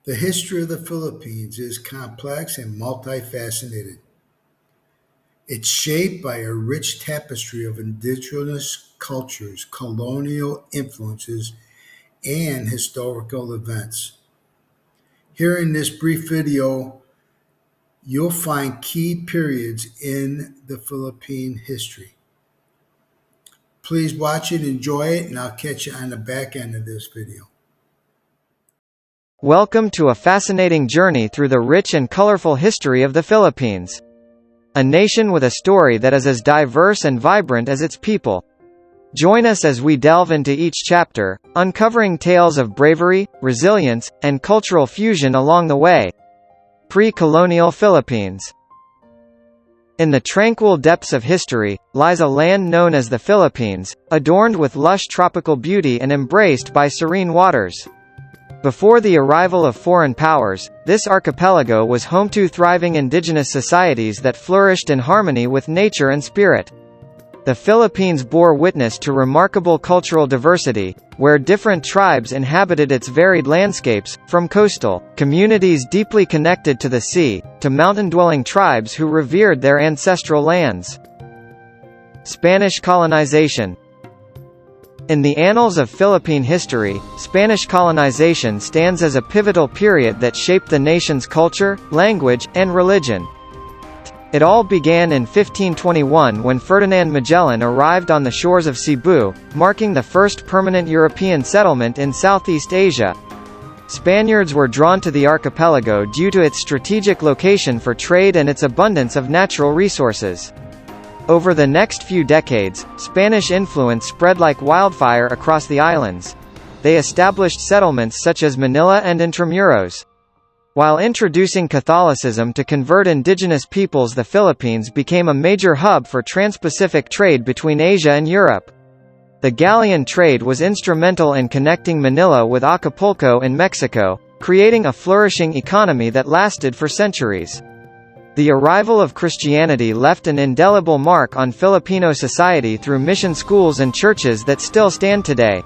The history of the Philippines is complex and multifaceted. It's shaped by a rich tapestry of indigenous cultures, colonial influences, and historical events. Here in this brief video, you'll find key periods in the Philippine history. Please watch it, enjoy it, and I'll catch you on the back end of this video. Welcome to a fascinating journey through the rich and colorful history of the Philippines. A nation with a story that is as diverse and vibrant as its people. Join us as we delve into each chapter, uncovering tales of bravery, resilience, and cultural fusion along the way. Pre-colonial Philippines. In the tranquil depths of history, lies a land known as the Philippines, adorned with lush tropical beauty and embraced by serene waters. Before the arrival of foreign powers, this archipelago was home to thriving indigenous societies that flourished in harmony with nature and spirit. The Philippines bore witness to remarkable cultural diversity, where different tribes inhabited its varied landscapes, from coastal communities deeply connected to the sea, to mountain-dwelling tribes who revered their ancestral lands. Spanish colonization. In the annals of Philippine history, Spanish colonization stands as a pivotal period that shaped the nation's culture, language, and religion. It all began in 1521 when Ferdinand Magellan arrived on the shores of Cebu, marking the first permanent European settlement in Southeast Asia. Spaniards were drawn to the archipelago due to its strategic location for trade and its abundance of natural resources. Over the next few decades, Spanish influence spread like wildfire across the islands. They established settlements such as Manila and Intramuros. While introducing Catholicism to convert indigenous peoples, the Philippines became a major hub for trans-Pacific trade between Asia and Europe. The galleon trade was instrumental in connecting Manila with Acapulco in Mexico, creating a flourishing economy that lasted for centuries. The arrival of Christianity left an indelible mark on Filipino society through mission schools and churches that still stand today.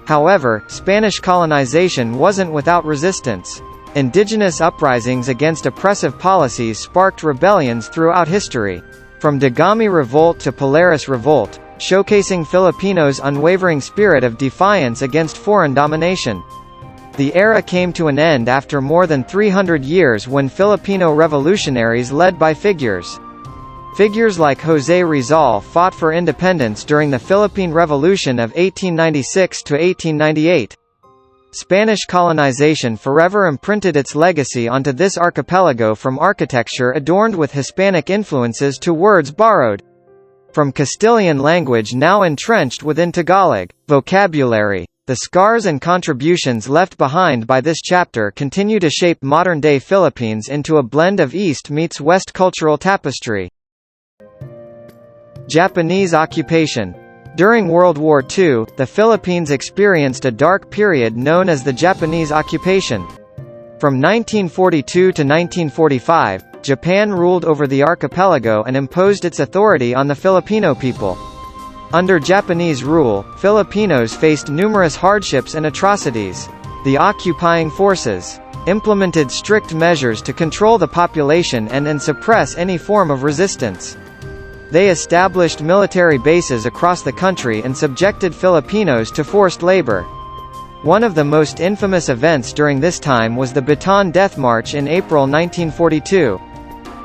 However, Spanish colonization wasn't without resistance. Indigenous uprisings against oppressive policies sparked rebellions throughout history. From Dagami Revolt to Polaris Revolt, showcasing Filipinos' unwavering spirit of defiance against foreign domination. The era came to an end after more than 300 years when Filipino revolutionaries led by figures like José Rizal fought for independence during the Philippine Revolution of 1896 to 1898. Spanish colonization forever imprinted its legacy onto this archipelago, from architecture adorned with Hispanic influences to words borrowed from Castilian language now entrenched within Tagalog vocabulary. The scars and contributions left behind by this chapter continue to shape modern-day Philippines into a blend of East meets West cultural tapestry. Japanese occupation. During World War II, the Philippines experienced a dark period known as the Japanese occupation. From 1942 to 1945, Japan ruled over the archipelago and imposed its authority on the Filipino people. Under Japanese rule, Filipinos faced numerous hardships and atrocities. The occupying forces implemented strict measures to control the population and suppress any form of resistance. They established military bases across the country and subjected Filipinos to forced labor. One of the most infamous events during this time was the Bataan Death March in April 1942.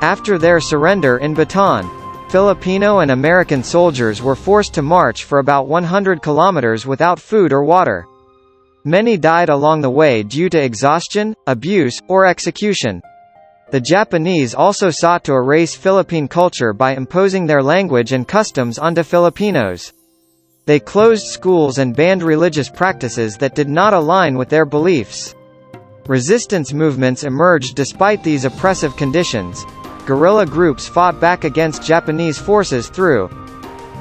After their surrender in Bataan, Filipino and American soldiers were forced to march for about 100 kilometers without food or water. Many died along the way due to exhaustion, abuse, or execution. The Japanese also sought to erase Philippine culture by imposing their language and customs onto Filipinos. They closed schools and banned religious practices that did not align with their beliefs. Resistance movements emerged despite these oppressive conditions. Guerrilla groups fought back against Japanese forces through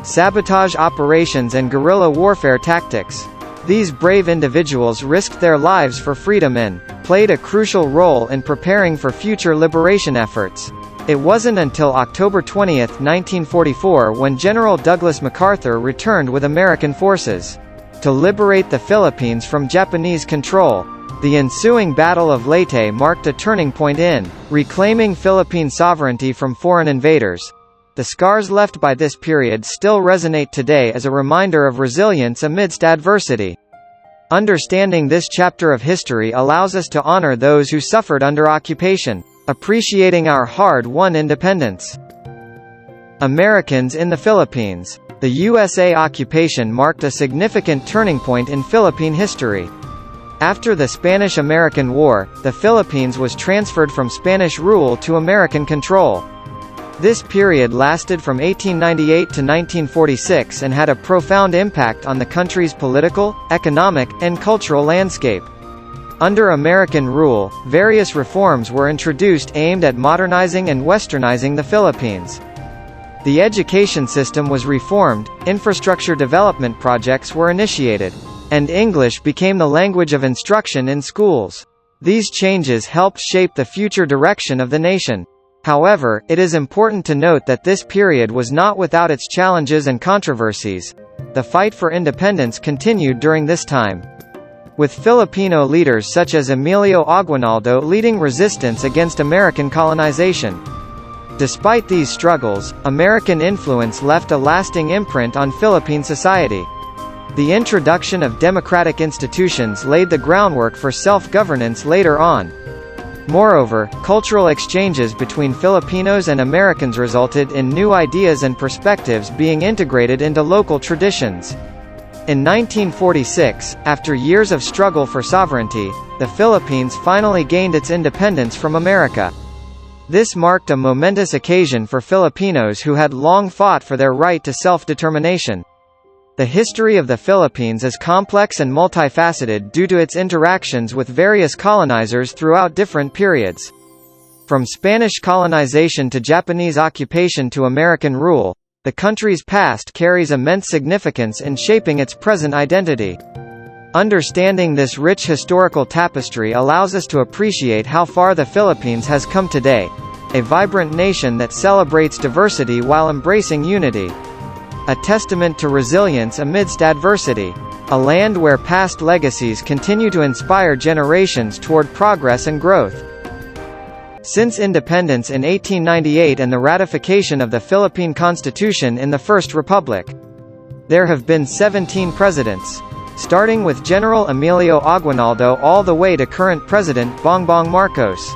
sabotage operations and guerrilla warfare tactics. These brave individuals risked their lives for freedom and played a crucial role in preparing for future liberation efforts. It wasn't until October 20, 1944 when General Douglas MacArthur returned with American forces to liberate the Philippines from Japanese control. The ensuing Battle of Leyte marked a turning point in reclaiming Philippine sovereignty from foreign invaders. The scars left by this period still resonate today as a reminder of resilience amidst adversity. Understanding this chapter of history allows us to honor those who suffered under occupation, appreciating our hard-won independence. Americans in the Philippines. The USA occupation marked a significant turning point in Philippine history. After the Spanish-American War, the Philippines was transferred from Spanish rule to American control. This period lasted from 1898 to 1946 and had a profound impact on the country's political, economic, and cultural landscape. Under American rule, various reforms were introduced aimed at modernizing and westernizing the Philippines. The education system was reformed, infrastructure development projects were initiated, and English became the language of instruction in schools. These changes helped shape the future direction of the nation. However, it is important to note that this period was not without its challenges and controversies. The fight for independence continued during this time, with Filipino leaders such as Emilio Aguinaldo leading resistance against American colonization. Despite these struggles, American influence left a lasting imprint on Philippine society. The introduction of democratic institutions laid the groundwork for self-governance later on. Moreover, cultural exchanges between Filipinos and Americans resulted in new ideas and perspectives being integrated into local traditions. In 1946, after years of struggle for sovereignty, the Philippines finally gained its independence from America. This marked a momentous occasion for Filipinos who had long fought for their right to self-determination. The history of the Philippines is complex and multifaceted due to its interactions with various colonizers throughout different periods. From Spanish colonization to Japanese occupation to American rule, the country's past carries immense significance in shaping its present identity. Understanding this rich historical tapestry allows us to appreciate how far the Philippines has come today, a vibrant nation that celebrates diversity while embracing unity. A testament to resilience amidst adversity. A land where past legacies continue to inspire generations toward progress and growth. Since independence in 1898 and the ratification of the Philippine Constitution in the First Republic, there have been 17 presidents, starting with General Emilio Aguinaldo all the way to current President Bongbong Marcos.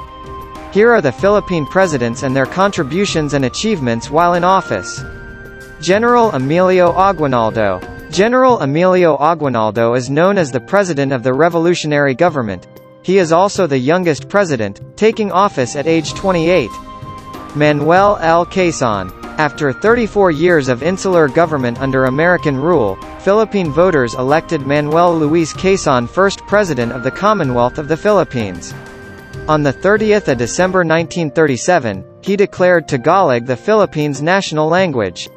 Here are the Philippine presidents and their contributions and achievements while in office. General Emilio Aguinaldo. General Emilio Aguinaldo is known as the President of the Revolutionary Government. He is also the youngest president, taking office at age 28. Manuel L. Quezon. After 34 years of insular government under American rule, Philippine voters elected Manuel Luis Quezon first President of the Commonwealth of the Philippines. On the 30th of December 1937, he declared Tagalog the Philippines' national language.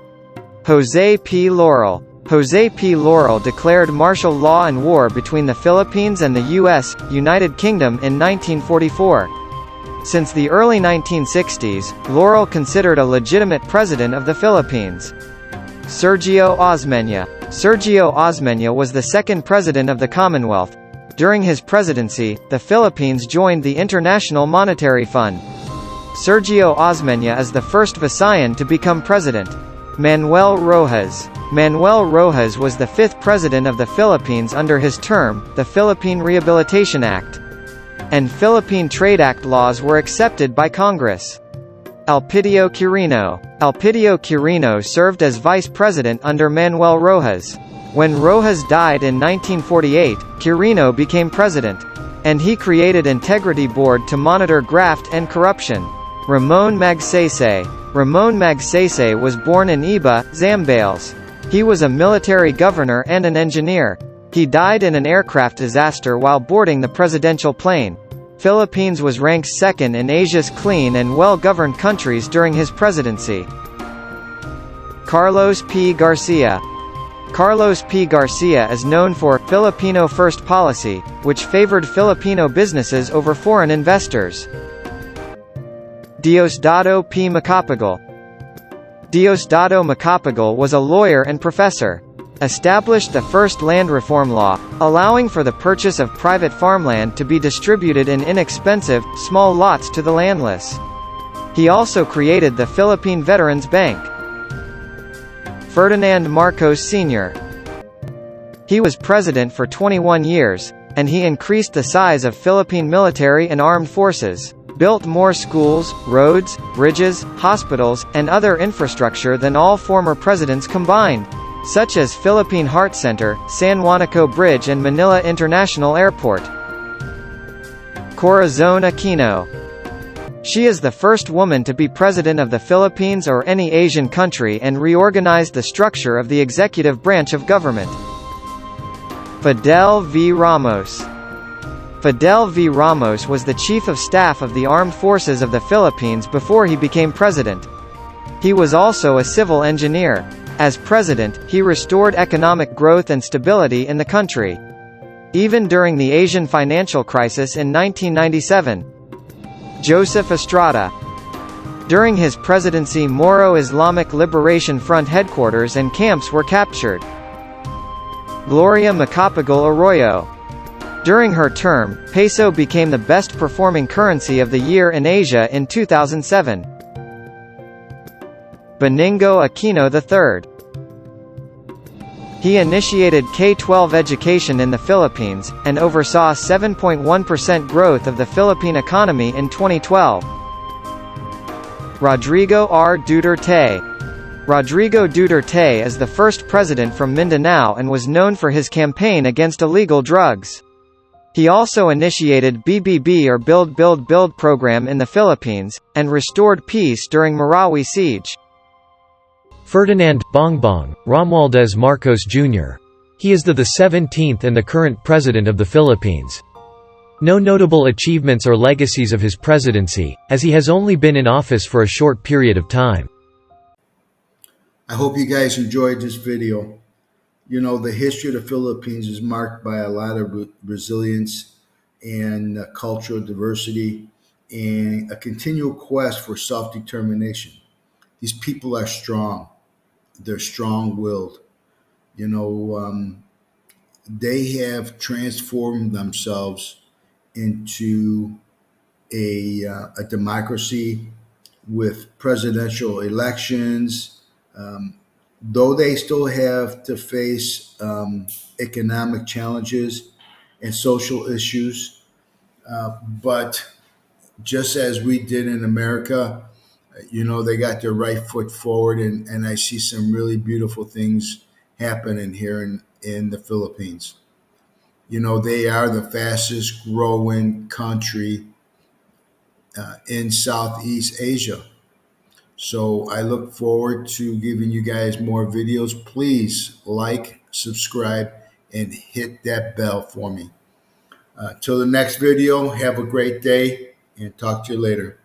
José P. Laurel. José P. Laurel declared martial law and war between the Philippines and the U.S., United Kingdom in 1944. Since the early 1960s, Laurel considered a legitimate president of the Philippines. Sergio Osmeña. Sergio Osmeña was the second president of the Commonwealth. During his presidency, the Philippines joined the International Monetary Fund. Sergio Osmeña is the first Visayan to become president. Manuel Rojas. Manuel Rojas was the fifth president of the Philippines under his term. The Philippine Rehabilitation Act and Philippine Trade Act laws were accepted by Congress. Elpidio Quirino. Elpidio Quirino served as vice president under Manuel Rojas. When Rojas died in 1948, Quirino became president, and he created Integrity Board to monitor graft and corruption. Ramon Magsaysay. Ramon Magsaysay was born in Iba, Zambales. He was a military governor and an engineer. He died in an aircraft disaster while boarding the presidential plane. Philippines was ranked second in Asia's clean and well-governed countries during his presidency. Carlos P. Garcia. Carlos P. Garcia is known for Filipino First policy, which favored Filipino businesses over foreign investors. Diosdado P. Macapagal. Diosdado Macapagal was a lawyer and professor. established the first land reform law, allowing for the purchase of private farmland to be distributed in inexpensive, small lots to the landless. He also created the Philippine Veterans Bank. Ferdinand Marcos Sr. He was president for 21 years, and he increased the size of Philippine military and armed forces, built more schools, roads, bridges, hospitals, and other infrastructure than all former presidents combined, such as Philippine Heart Center, San Juanico Bridge and Manila International Airport. Corazon Aquino. She is the first woman to be president of the Philippines or any Asian country and reorganized the structure of the executive branch of government. Fidel V. Ramos. Fidel V. Ramos was the Chief of Staff of the Armed Forces of the Philippines before he became president. He was also a civil engineer. As president, he restored economic growth and stability in the country. Even during the Asian financial crisis in 1997. Joseph Estrada. During his presidency, Moro Islamic Liberation Front headquarters and camps were captured. Gloria Macapagal Arroyo. During her term, peso became the best-performing currency of the year in Asia in 2007. Benigno Aquino III. He initiated K-12 education in the Philippines, and oversaw 7.1% growth of the Philippine economy in 2012. Rodrigo R. Duterte. Rodrigo Duterte is the first president from Mindanao and was known for his campaign against illegal drugs. He also initiated BBB or Build Build Build program in the Philippines, and restored peace during Marawi siege. Ferdinand Bongbong Romualdez Marcos Jr. He is the 17th and the current president of the Philippines. No notable achievements or legacies of his presidency, as he has only been in office for a short period of time. I hope you guys enjoyed this video. You know, the history of the Philippines is marked by a lot of resilience and cultural diversity and a continual quest for self-determination. These people are strong. They're strong-willed. You know, they have transformed themselves into a democracy with presidential elections, though they still have to face economic challenges and social issues. But just as we did in America, you know, they got their right foot forward, and I see some really beautiful things happening here in the Philippines. You know, they are the fastest growing country in Southeast Asia. So I look forward to giving you guys more videos. Please like, subscribe, and hit that bell for me. Till the next video, have a great day and talk to you later.